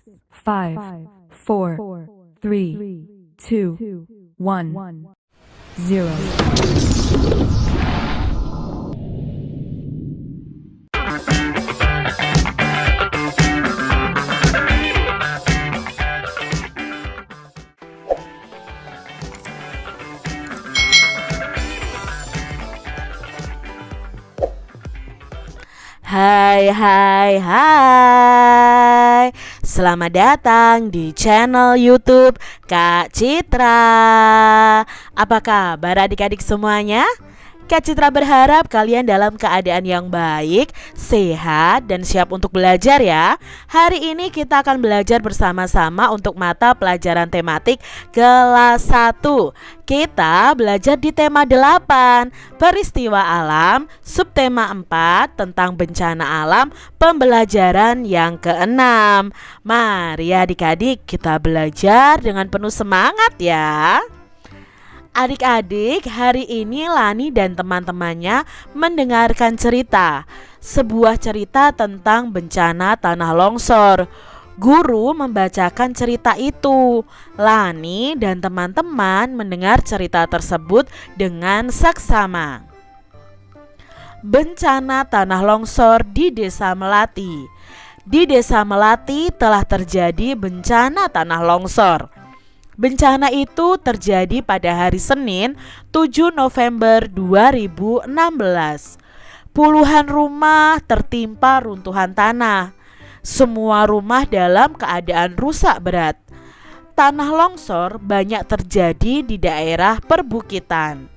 5, 4, 3, 2, 1, 0. Hai. Selamat datang di channel YouTube Kak Citra. Apa kabar adik-adik semuanya? Kak Citra berharap kalian dalam keadaan yang baik, sehat, dan siap untuk belajar ya. Hari ini kita akan belajar bersama-sama untuk mata pelajaran tematik kelas 1. Kita belajar di tema 8, peristiwa alam, subtema 4 tentang bencana alam, pembelajaran yang ke-6. Mari adik-adik kita belajar dengan penuh semangat ya. Adik-adik, hari ini Lani dan teman-temannya mendengarkan cerita. Sebuah cerita tentang bencana tanah longsor. Guru membacakan cerita itu. Lani dan teman-teman mendengar cerita tersebut dengan seksama. Bencana tanah longsor di Desa Melati. Di Desa Melati telah terjadi bencana tanah longsor. Bencana itu terjadi pada hari Senin 7 November 2016. Puluhan rumah tertimpa runtuhan tanah. Semua rumah dalam keadaan rusak berat. Tanah longsor banyak terjadi di daerah perbukitan.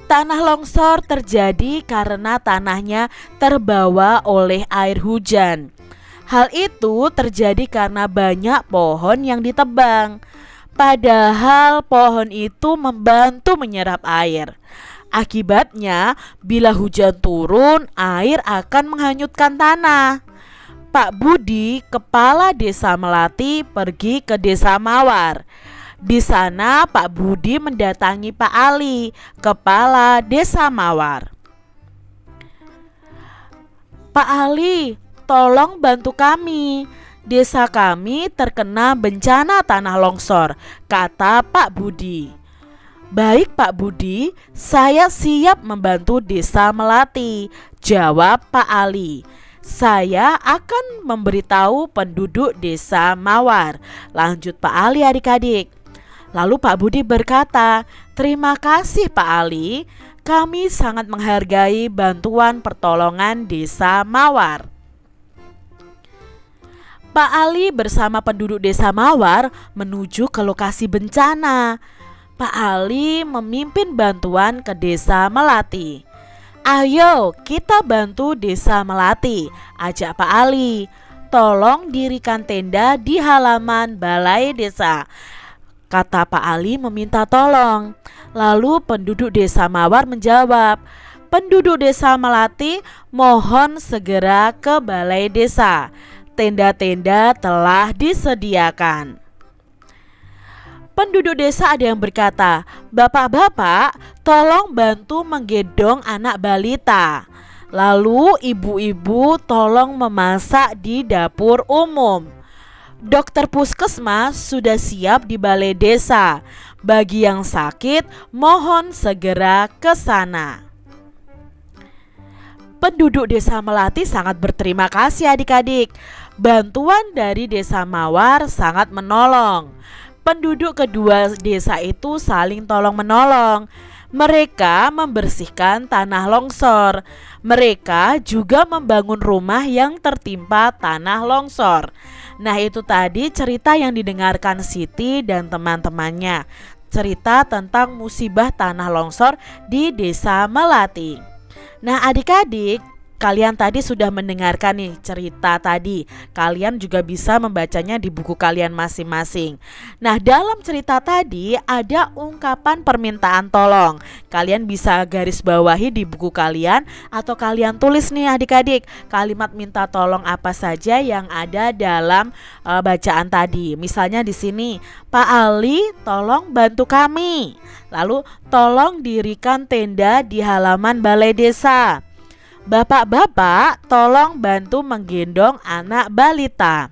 Tanah longsor terjadi karena tanahnya terbawa oleh air hujan. Hal itu terjadi karena banyak pohon yang ditebang. Padahal pohon itu membantu menyerap air. Akibatnya, bila hujan turun, air akan menghanyutkan tanah. Pak Budi, kepala Desa Melati, pergi ke Desa Mawar. Di sana Pak Budi mendatangi Pak Ali, kepala Desa Mawar. Pak Ali, tolong bantu kami. Desa kami terkena bencana tanah longsor, kata Pak Budi. Baik Pak Budi, saya siap membantu Desa Melati, jawab Pak Ali. Saya akan memberitahu penduduk Desa Mawar, lanjut Pak Ali adik-adik. Lalu Pak Budi berkata, terima kasih Pak Ali, kami sangat menghargai bantuan pertolongan Desa Mawar. Pak Ali bersama penduduk Desa Mawar menuju ke lokasi bencana. Pak Ali memimpin bantuan ke Desa Melati. Ayo kita bantu Desa Melati, ajak Pak Ali. Tolong dirikan tenda di halaman balai desa, kata Pak Ali meminta tolong. Lalu penduduk Desa Mawar menjawab, penduduk Desa Melati mohon segera ke balai desa. Tenda-tenda telah disediakan. Penduduk desa ada yang berkata, bapak-bapak tolong bantu menggendong anak balita. Lalu ibu-ibu tolong memasak di dapur umum. Dokter puskesmas sudah siap di balai desa. Bagi yang sakit mohon segera ke sana. Penduduk Desa Melati sangat berterima kasih adik-adik. Bantuan dari Desa Mawar sangat menolong. Penduduk kedua desa itu saling tolong menolong. Mereka membersihkan tanah longsor. Mereka juga membangun rumah yang tertimpa tanah longsor. Nah, itu tadi cerita yang didengarkan Siti dan teman-temannya. Cerita tentang musibah tanah longsor di Desa Melati. Nah adik-adik, kalian tadi sudah mendengarkan nih cerita tadi. Kalian juga bisa membacanya di buku kalian masing-masing. Nah dalam cerita tadi ada ungkapan permintaan tolong. Kalian bisa garis bawahi di buku kalian, atau kalian tulis nih adik-adik kalimat minta tolong apa saja yang ada dalam bacaan tadi. Misalnya di sini, Pak Ali tolong bantu kami. Lalu tolong dirikan tenda di halaman balai desa. Bapak-bapak, tolong bantu menggendong anak balita.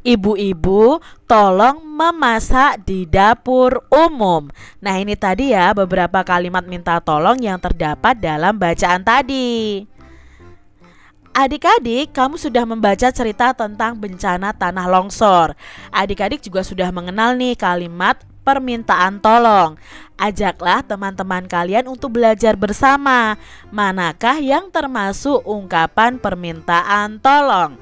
Ibu-ibu, tolong memasak di dapur umum. Nah, ini tadi ya beberapa kalimat minta tolong yang terdapat dalam bacaan tadi. Adik-adik, kamu sudah membaca cerita tentang bencana tanah longsor. Adik-adik juga sudah mengenal nih kalimat permintaan tolong. Ajaklah teman-teman kalian untuk belajar bersama. Manakah yang termasuk ungkapan permintaan tolong?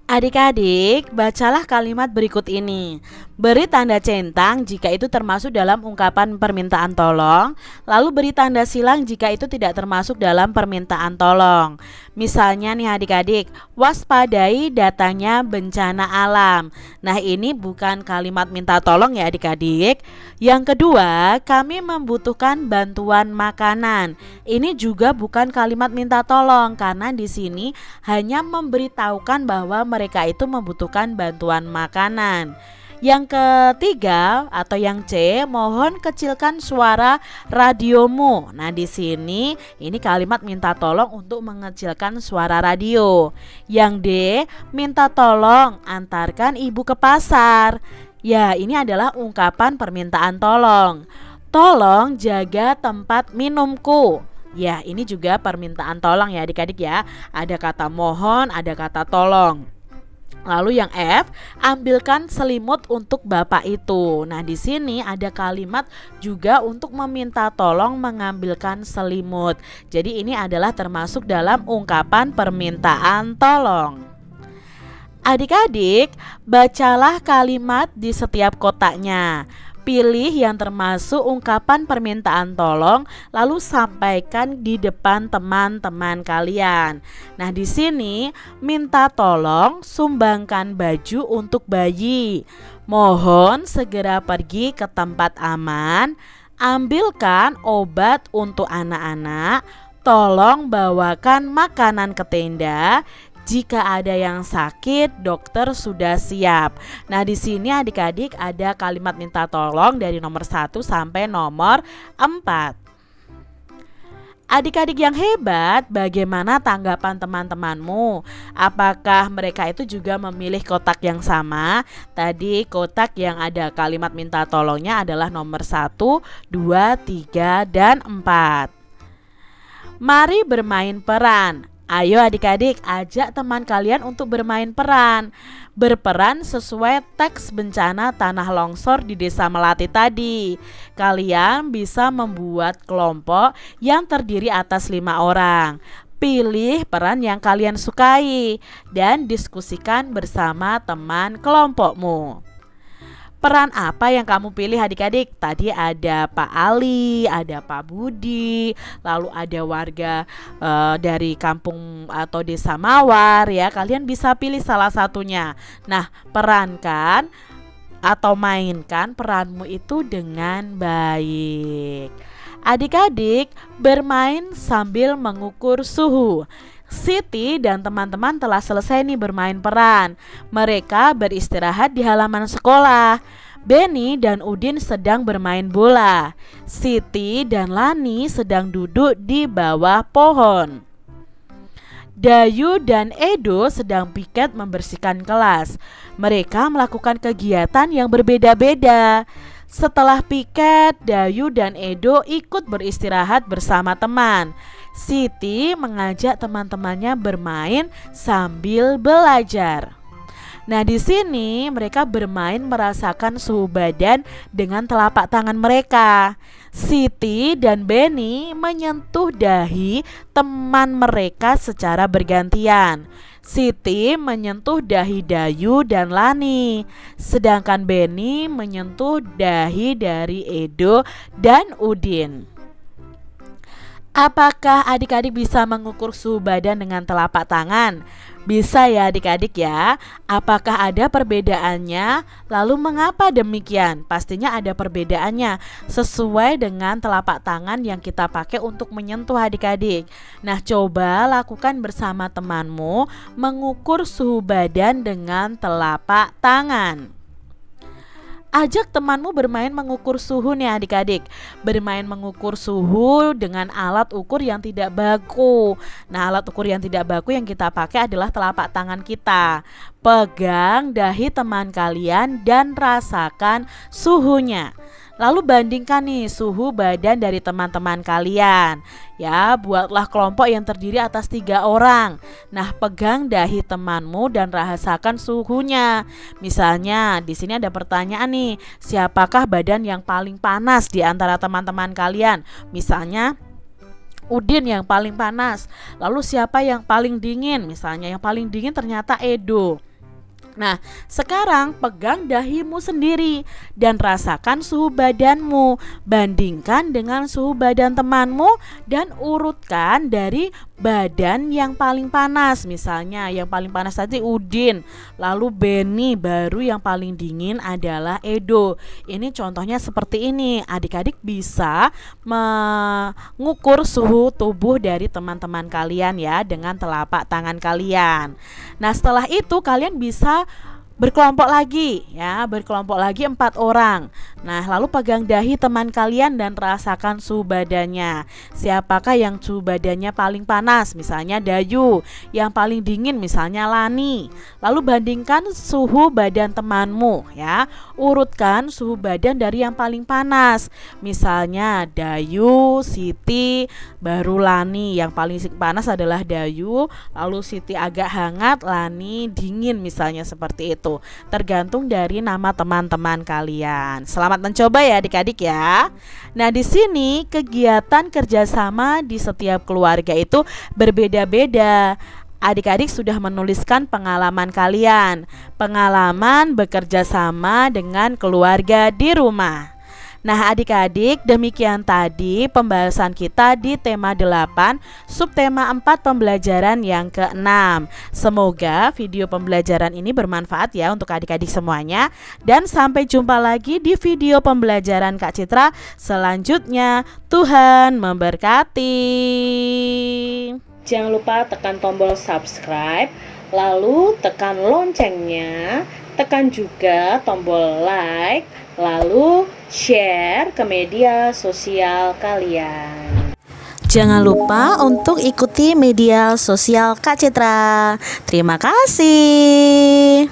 Adik-adik, bacalah kalimat berikut ini. Beri tanda centang jika itu termasuk dalam ungkapan permintaan tolong, lalu beri tanda silang jika itu tidak termasuk dalam permintaan tolong. Misalnya nih adik-adik, waspadai datangnya bencana alam. Nah, ini bukan kalimat minta tolong ya adik-adik. Yang kedua, kami membutuhkan bantuan makanan. Ini juga bukan kalimat minta tolong karena di sini hanya memberitahukan bahwa mereka itu membutuhkan bantuan makanan. Yang ketiga atau yang C, mohon kecilkan suara radiomu. Nah, di sini ini kalimat minta tolong untuk mengecilkan suara radio. Yang D, minta tolong antarkan ibu ke pasar. Ya, ini adalah ungkapan permintaan tolong. Tolong jaga tempat minumku. Ya, ini juga permintaan tolong ya adik-adik ya. Ada kata mohon, ada kata tolong. Lalu yang F, ambilkan selimut untuk bapak itu. Nah, di sini ada kalimat juga untuk meminta tolong mengambilkan selimut. Jadi ini adalah termasuk dalam ungkapan permintaan tolong. Adik-adik, bacalah kalimat di setiap kotaknya. Pilih yang termasuk ungkapan permintaan tolong, lalu sampaikan di depan teman-teman kalian. Nah, di sini minta tolong sumbangkan baju untuk bayi. Mohon segera pergi ke tempat aman. Ambilkan obat untuk anak-anak. Tolong bawakan makanan ke tenda. Jika ada yang sakit, dokter sudah siap. Nah, di sini adik-adik ada kalimat minta tolong dari nomor 1 sampai nomor 4. Adik-adik yang hebat, bagaimana tanggapan teman-temanmu? Apakah mereka itu juga memilih kotak yang sama? Tadi kotak yang ada kalimat minta tolongnya adalah nomor 1, 2, 3, dan 4. Mari bermain peran. Ayo adik-adik, ajak teman kalian untuk bermain peran. Berperan sesuai teks bencana tanah longsor di Desa Melati tadi. Kalian bisa membuat kelompok yang terdiri atas 5 orang. Pilih peran yang kalian sukai dan diskusikan bersama teman kelompokmu. Peran apa yang kamu pilih adik-adik? Tadi ada Pak Ali, ada Pak Budi, lalu ada warga dari kampung atau desa Mawar ya. Kalian bisa pilih salah satunya. Nah, perankan atau mainkan peranmu itu dengan baik. Adik-adik bermain sambil mengukur suhu. Siti dan teman-teman telah selesai nih bermain peran. Mereka beristirahat di halaman sekolah. Benny dan Udin sedang bermain bola. Siti dan Lani sedang duduk di bawah pohon. Dayu dan Edo sedang piket membersihkan kelas. Mereka melakukan kegiatan yang berbeda-beda. Setelah piket, Dayu dan Edo ikut beristirahat bersama teman. Siti mengajak teman-temannya bermain sambil belajar. Nah, di sini mereka bermain merasakan suhu badan dengan telapak tangan mereka. Siti dan Benny menyentuh dahi teman mereka secara bergantian. Siti menyentuh dahi Dayu dan Lani, sedangkan Benny menyentuh dahi dari Edo dan Udin. Apakah adik-adik bisa mengukur suhu badan dengan telapak tangan? Bisa ya adik-adik ya. Apakah ada perbedaannya? Lalu mengapa demikian? Pastinya ada perbedaannya sesuai dengan telapak tangan yang kita pakai untuk menyentuh adik-adik. Nah, coba lakukan bersama temanmu mengukur suhu badan dengan telapak tangan. Ajak temanmu bermain mengukur suhu nih adik-adik. Bermain mengukur suhu dengan alat ukur yang tidak baku. Nah, alat ukur yang tidak baku yang kita pakai adalah telapak tangan kita. Pegang dahi teman kalian dan rasakan suhunya. Lalu bandingkan nih suhu badan dari teman-teman kalian. Ya, buatlah kelompok yang terdiri atas 3 orang. Nah, pegang dahi temanmu dan rasakan suhunya. Misalnya, di sini ada pertanyaan nih, siapakah badan yang paling panas di antara teman-teman kalian? Misalnya, Udin yang paling panas. Lalu siapa yang paling dingin? Misalnya yang paling dingin ternyata Edo. Nah, sekarang pegang dahimu sendiri dan rasakan suhu badanmu. Bandingkan dengan suhu badan temanmu dan urutkan dari badan yang paling panas. Misalnya yang paling panas tadi Udin, lalu Beni, baru yang paling dingin adalah Edo. Ini contohnya seperti ini. Adik-adik bisa mengukur suhu tubuh dari teman-teman kalian ya dengan telapak tangan kalian. Nah, setelah itu kalian bisa berkelompok lagi ya, berkelompok lagi 4 orang. Nah, lalu pegang dahi teman kalian dan rasakan suhu badannya. Siapakah yang suhu badannya paling panas? Misalnya Dayu. Yang paling dingin misalnya Lani. Lalu bandingkan suhu badan temanmu ya. Urutkan suhu badan dari yang paling panas. Misalnya Dayu, Siti, baru Lani. Yang paling panas adalah Dayu, lalu Siti agak hangat, Lani dingin misalnya seperti itu. Tergantung dari nama teman-teman kalian. Selamat mencoba ya adik-adik ya. Nah, di sini kegiatan kerjasama di setiap keluarga itu berbeda-beda. Adik-adik sudah menuliskan pengalaman kalian. Pengalaman bekerja sama dengan keluarga di rumah. Nah, adik-adik, demikian tadi pembahasan kita di tema 8, subtema 4 pembelajaran yang ke-6. Semoga video pembelajaran ini bermanfaat ya untuk adik-adik semuanya. Dan sampai jumpa lagi di video pembelajaran Kak Citra selanjutnya. Tuhan memberkati. Jangan lupa tekan tombol subscribe, lalu tekan loncengnya, tekan juga tombol like, lalu share ke media sosial kalian. Jangan lupa untuk ikuti media sosial Kak Citra. Terima kasih.